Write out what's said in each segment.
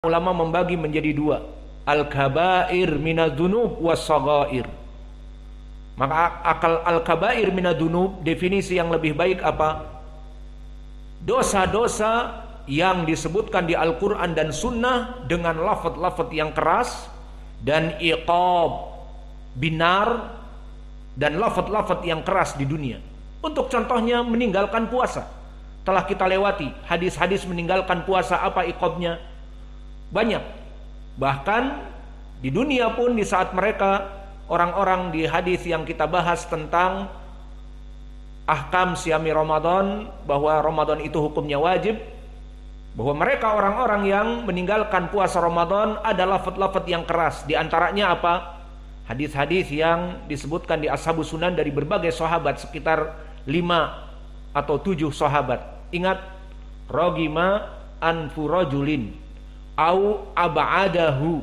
ulama membagi menjadi dua, al-kabair minadz-dzunub was-shaghair. Maka al-kabair minadz-dzunub, definisi yang lebih baik apa? Dosa-dosa yang disebutkan di Al-Quran dan Sunnah dengan lafaz-lafaz yang keras dan iqab binar dan lafaz-lafaz yang keras di dunia. Untuk contohnya meninggalkan puasa, telah kita lewati hadis-hadis meninggalkan puasa, apa iqabnya? Banyak. Bahkan di dunia pun di saat mereka orang-orang di hadis yang kita bahas tentang ahkam siyami Ramadan, bahwa Ramadan itu hukumnya wajib, bahwa mereka orang-orang yang meninggalkan puasa Ramadan ada lafaz-lafaz yang keras. Di antaranya apa? Hadis-hadis yang disebutkan di Ashabus Sunan dari berbagai sahabat, sekitar 5 atau 7 sahabat. Ingat, rogima anfu rajulin au ab'adahu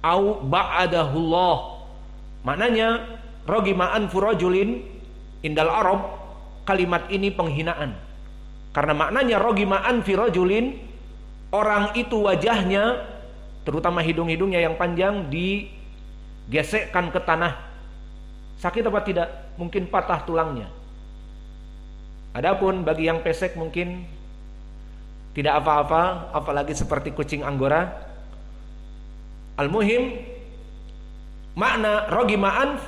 au ba'adahullah. Maknanya rogima anfu rajulin indal Arab, kalimat ini penghinaan. Karena maknanya rogima anfi rajulin, orang itu wajahnya, terutama hidung-hidungnya yang panjang, digesekkan ke tanah. Sakit apa tidak? Mungkin patah tulangnya. Adapun bagi yang pesek mungkin tidak apa-apa, apalagi seperti kucing Anggora. Al-muhim, makna rogima anf,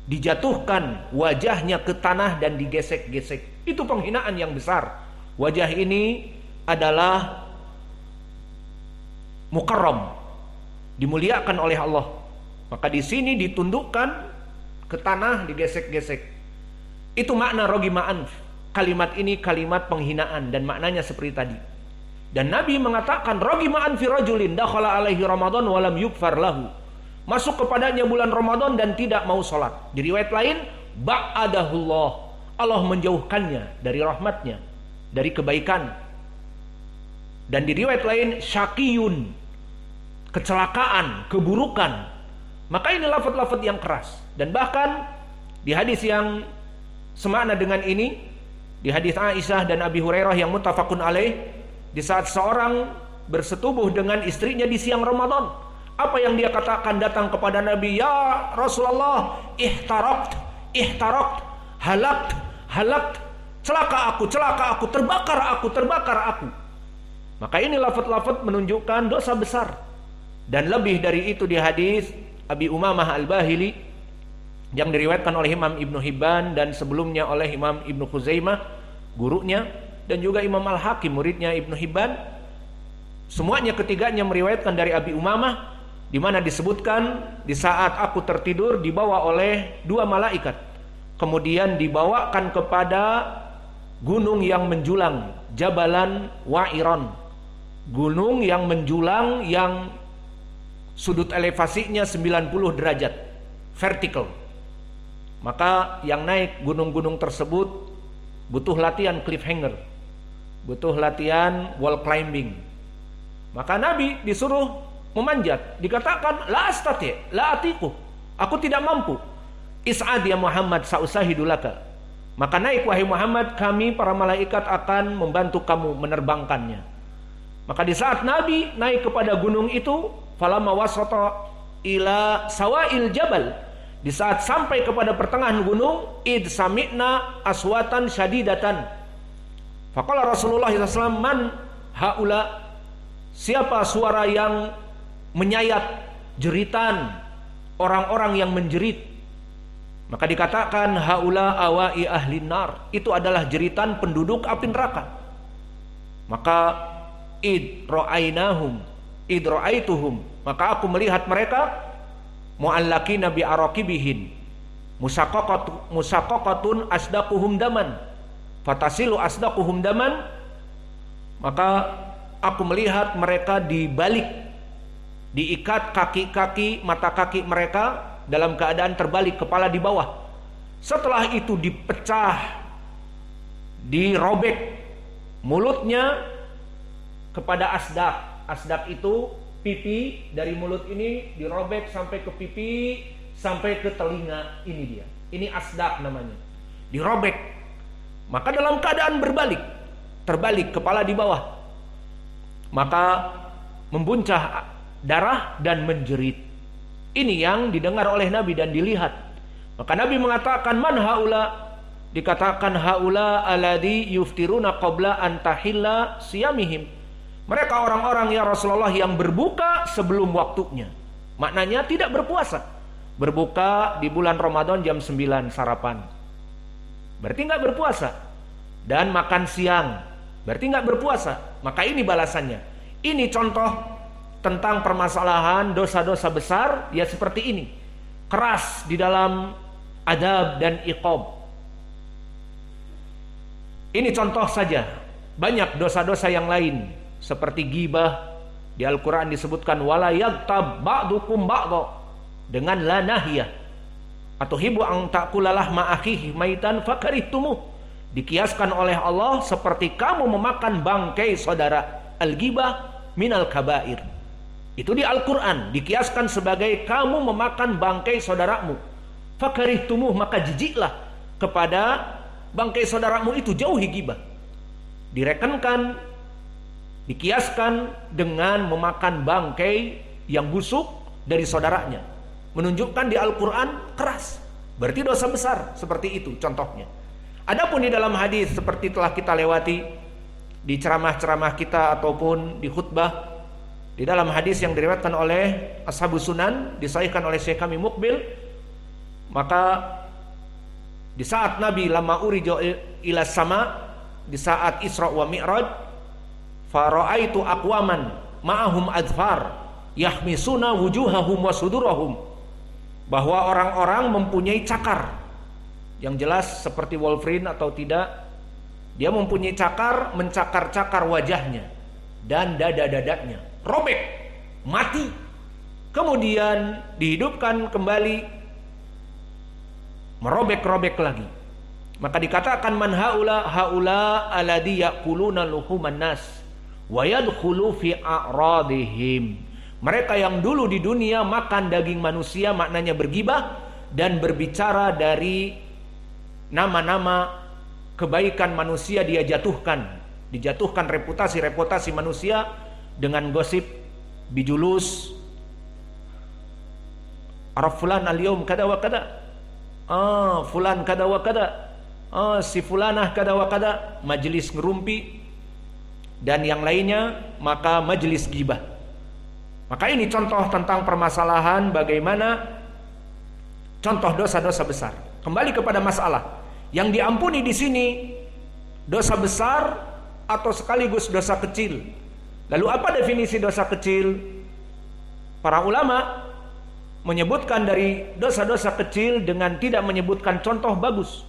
dijatuhkan wajahnya ke tanah dan digesek-gesek. Itu penghinaan yang besar. Wajah ini adalah mukarram, dimuliakan oleh Allah. Maka di sini ditundukkan ke tanah, digesek-gesek. Itu makna rogima anf. Kalimat ini kalimat penghinaan dan maknanya seperti tadi. Dan Nabi mengatakan rogima anfi rajulin dakhala alaihi Ramadan walam yukfar lahu. Masuk kepadanya bulan Ramadan dan tidak mau sholat. Di riwayat lain, ba'adahullah, Allah menjauhkannya dari rahmatnya, dari kebaikan. Dan di riwayat lain, syaqiyun, kecelakaan, keburukan. Maka ini lafaz-lafaz yang keras. Dan bahkan di hadis yang semakna dengan ini, di hadis Aisyah dan Abi Hurairah yang muttafaqun alaih, di saat seorang bersetubuh dengan istrinya di siang Ramadan, apa yang dia katakan datang kepada Nabi, ya Rasulullah, ihtaraqt, halakt, celaka aku, terbakar aku. Maka ini lafaz-lafaz menunjukkan dosa besar. Dan lebih dari itu di hadis Abi Umamah Al-Bahili yang diriwayatkan oleh Imam Ibnu Hibban dan sebelumnya oleh Imam Ibnu Khuzaimah, gurunya, dan juga Imam Al-Hakim, muridnya Ibnu Hibban. Semuanya ketiganya meriwayatkan dari Abi Umamah, di mana disebutkan di saat aku tertidur dibawa oleh 2 malaikat, kemudian dibawakan kepada gunung yang menjulang, Jabalan Wa'iron, gunung yang menjulang yang sudut elevasinya 90 derajat vertikal. Maka yang naik gunung-gunung tersebut butuh latihan cliffhanger, butuh latihan wall climbing. Maka Nabi disuruh memanjat, dikatakan la astati, la atiku, aku tidak mampu. Is'ad ya Muhammad sa'usahidu laka. Maka naik wahai Muhammad, kami para malaikat akan membantu kamu menerbangkannya. Maka di saat Nabi naik kepada gunung itu, falamma wasata ila sawail jabal, di saat sampai kepada pertengahan gunung, id sami'na aswatan syadidatan. Faqala Rasulullah SAW, man haula, siapa suara yang menyayat, jeritan orang-orang yang menjerit. Maka dikatakan haula awai ahlin nar, itu adalah jeritan penduduk api neraka. Maka id ra'aituhum, maka aku melihat mereka mu'allaqina bi araqibihin musaqqaqatun asdaquhum daman fatasilu asdaquhum daman. Maka aku melihat mereka dibalik, diikat kaki-kaki, mata kaki mereka dalam keadaan terbalik, kepala di bawah. Setelah itu dipecah, dirobek mulutnya kepada asdak. Asdak itu pipi, dari mulut ini dirobek sampai ke pipi, sampai ke telinga. Ini dia, ini asdak namanya, dirobek. Maka dalam keadaan berbalik, terbalik, kepala di bawah. Maka membuncah darah dan menjerit. Ini yang didengar oleh Nabi dan dilihat. Maka Nabi mengatakan, man haula, dikatakan haula alladhi yuftiruna qabla an tahilla siyamihim. Mereka orang-orang ya Rasulullah yang berbuka sebelum waktunya. Maknanya tidak berpuasa. Berbuka di bulan Ramadan jam 9 sarapan, berarti nggak berpuasa. Dan makan siang, berarti nggak berpuasa. Maka ini balasannya. Ini contoh tentang permasalahan dosa-dosa besar ya seperti ini. Keras di dalam adab dan iqab. Ini contoh saja. Banyak dosa-dosa yang lain seperti ghibah. Di Al-Quran disebutkan wala yaghtab ba'dukum ba'dha, dengan la nahiyah. Atau hibu ang ta'kulalah ma'akhihi maitan fakarihtumuh, dikiaskan oleh Allah seperti kamu memakan bangkai saudara. Al-ghibah minal kabair. Itu di Al-Quran dikiaskan sebagai kamu memakan bangkai saudaramu. Fakarihtumuh, maka jijiklah kepada bangkai saudaramu itu, jauhi ghibah. Direkankan, dikiaskan dengan memakan bangkai yang busuk dari saudaranya. Menunjukkan di Al-Quran keras. Berarti dosa besar seperti itu contohnya. Adapun di dalam hadis seperti telah kita lewati di ceramah-ceramah kita ataupun di khutbah, di dalam hadis yang diriwayatkan oleh Ashabus Sunan, disahihkan oleh Syekh kami Muqbil, maka di saat Nabi lama urija ila sama, di saat Isra wa Mi'raj, fara'aitu aqwaman ma'ahum adfar yahmisuna wujuhahum wa sudurahum, bahwa orang-orang mempunyai cakar. Yang jelas seperti Wolverine atau tidak, dia mempunyai cakar, mencakar-cakar wajahnya dan dada-dadanya, robek, mati, kemudian dihidupkan kembali, merobek-robek lagi. Maka dikatakan man haula alladhi yaquluna luhuman nas wa yadkhulu fi a'radihim. Mereka yang dulu di dunia makan daging manusia, maknanya bergibah dan berbicara dari nama-nama kebaikan manusia, dia dijatuhkan reputasi manusia dengan gosip, bijulus, araf fulan al-yawm kada wa kada, fulan kada wa kada, si fulanah kada wa kada, majelis ngerumpi dan yang lainnya, maka majelis gibah. Maka ini contoh tentang permasalahan bagaimana contoh dosa-dosa besar. Kembali kepada masalah yang diampuni di sini, dosa besar atau sekaligus dosa kecil. Lalu apa definisi dosa kecil? Para ulama menyebutkan dari dosa-dosa kecil dengan tidak menyebutkan contoh bagus,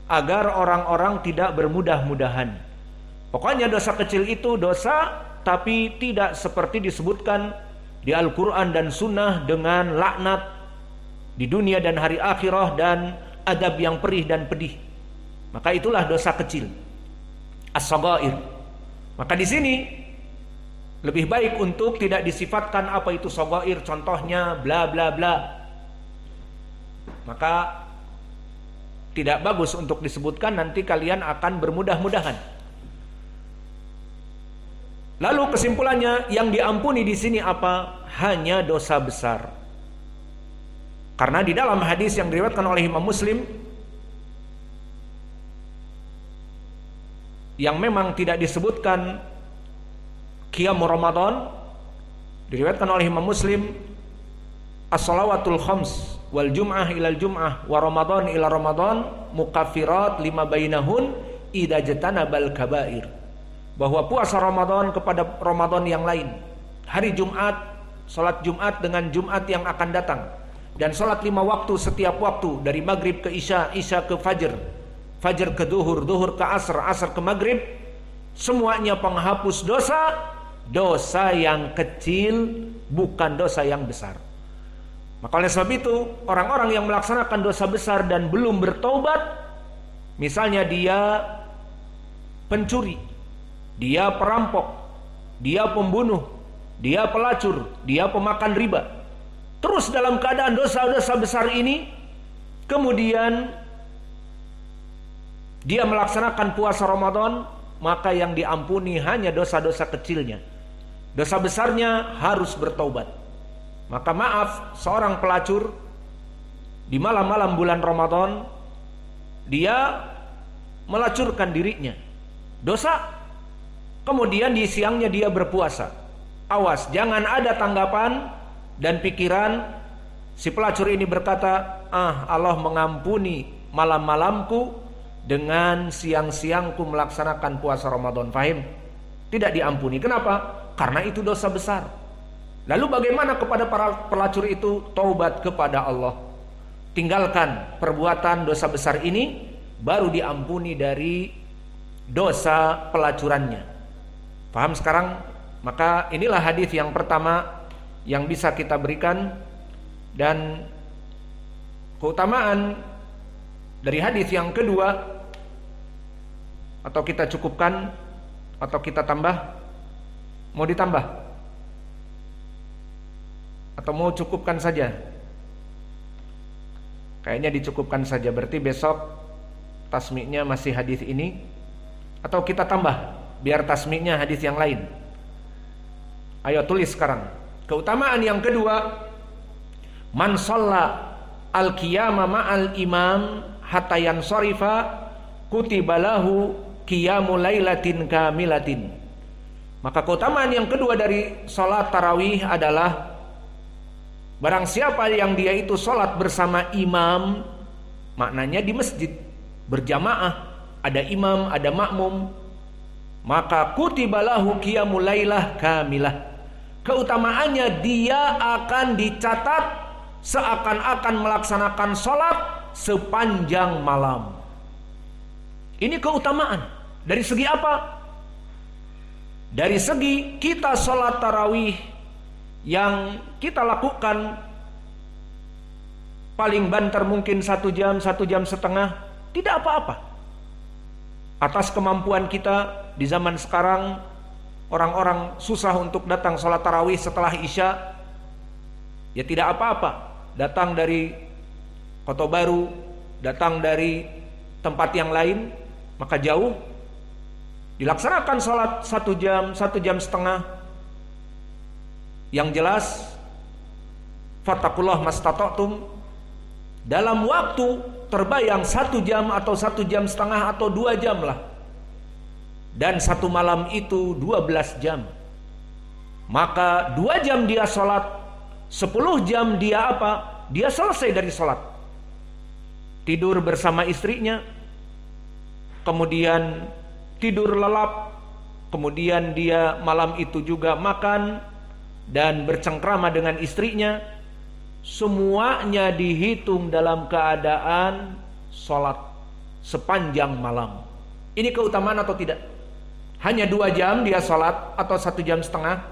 agar orang-orang tidak bermudah-mudahan. Pokoknya dosa kecil itu dosa, tapi tidak seperti disebutkan di Al-Quran dan Sunnah dengan laknat di dunia dan hari akhirah dan adab yang perih dan pedih. Maka itulah dosa kecil, as-shaghair. Maka di sini lebih baik untuk tidak disifatkan apa itu shaghair, contohnya bla bla bla. Maka tidak bagus untuk disebutkan, nanti kalian akan bermudah-mudahan. Lalu kesimpulannya, yang diampuni di sini apa? Hanya dosa besar. Karena di dalam hadis yang diriwayatkan oleh Imam Muslim, yang memang tidak disebutkan qiyam Ramadan, diriwayatkan oleh Imam Muslim, as-salawatul khams wal jum'ah ilal jum'ah wa Ramadan ila Ramadan mukaffirat lima bainahun idza jatanabal kabair. Bahwa puasa Ramadan kepada Ramadan yang lain, hari Jumat, salat Jumat dengan Jumat yang akan datang, dan salat 5 waktu setiap waktu, dari maghrib ke isya, isya ke fajr, fajr ke duhur, duhur ke asr, asr ke maghrib, semuanya penghapus dosa, dosa yang kecil, bukan dosa yang besar. Maka oleh sebab itu, orang-orang yang melaksanakan dosa besar dan belum bertobat, misalnya dia pencuri, dia perampok, dia pembunuh, dia pelacur, dia pemakan riba, terus dalam keadaan dosa-dosa besar ini, kemudian dia melaksanakan puasa Ramadan, maka yang diampuni hanya dosa-dosa kecilnya. dosa besarnya harus bertaubat. Maka maaf, seorang pelacur di malam-malam bulan Ramadan dia melacurkan dirinya, dosa. Kemudian di siangnya dia berpuasa. Awas, jangan ada tanggapan dan pikiran si pelacur ini berkata, Allah mengampuni malam-malamku dengan siang-siangku melaksanakan puasa Ramadan. Fahim? Tidak diampuni. Kenapa? Karena itu dosa besar. Lalu bagaimana kepada para pelacur itu? Taubat kepada Allah, tinggalkan perbuatan dosa besar ini, baru diampuni dari dosa pelacurannya. Paham sekarang? Maka inilah hadis yang pertama yang bisa kita berikan. Dan keutamaan dari hadis yang kedua, atau kita cukupkan atau kita tambah? Mau ditambah? Atau mau cukupkan saja? Kayaknya dicukupkan saja. Berarti besok tasmiknya masih hadis ini, atau kita tambah biar tasmiknya hadis yang lain. Ayo tulis sekarang. Keutamaan yang kedua, man shalla al-qiyama ma'al imam hatta yansarifa kutiba lahu qiyamu lailatin kamilatin. Maka keutamaan yang kedua dari salat tarawih adalah barang siapa yang dia itu salat bersama imam, maknanya di masjid berjamaah, ada imam, ada makmum, maka kutiba lahu qiyamul lailah kamilah. Keutamaannya dia akan dicatat seakan-akan melaksanakan sholat sepanjang malam. Ini keutamaan. Dari segi apa? Dari segi kita sholat tarawih yang kita lakukan paling banter mungkin 1 jam, 1 jam setengah, tidak apa-apa. Atas kemampuan kita di zaman sekarang, orang-orang susah untuk datang sholat tarawih setelah isya, ya tidak apa-apa. Datang dari Kota Baru, datang dari tempat yang lain, maka jauh, dilaksanakan sholat 1 jam, 1 jam setengah. Yang jelas, fattakullah mastata'tum, dalam waktu terbayang 1 jam atau 1 jam setengah atau 2 jam lah. Dan 1 malam itu 12 jam. Maka 2 jam dia sholat, 10 jam dia apa? Dia selesai dari sholat. Tidur bersama istrinya, kemudian tidur lelap, kemudian dia malam itu juga makan dan bercengkrama dengan istrinya. Semuanya dihitung dalam keadaan sholat sepanjang malam. Ini keutamaan atau tidak? Hanya 2 jam dia sholat atau 1 jam setengah,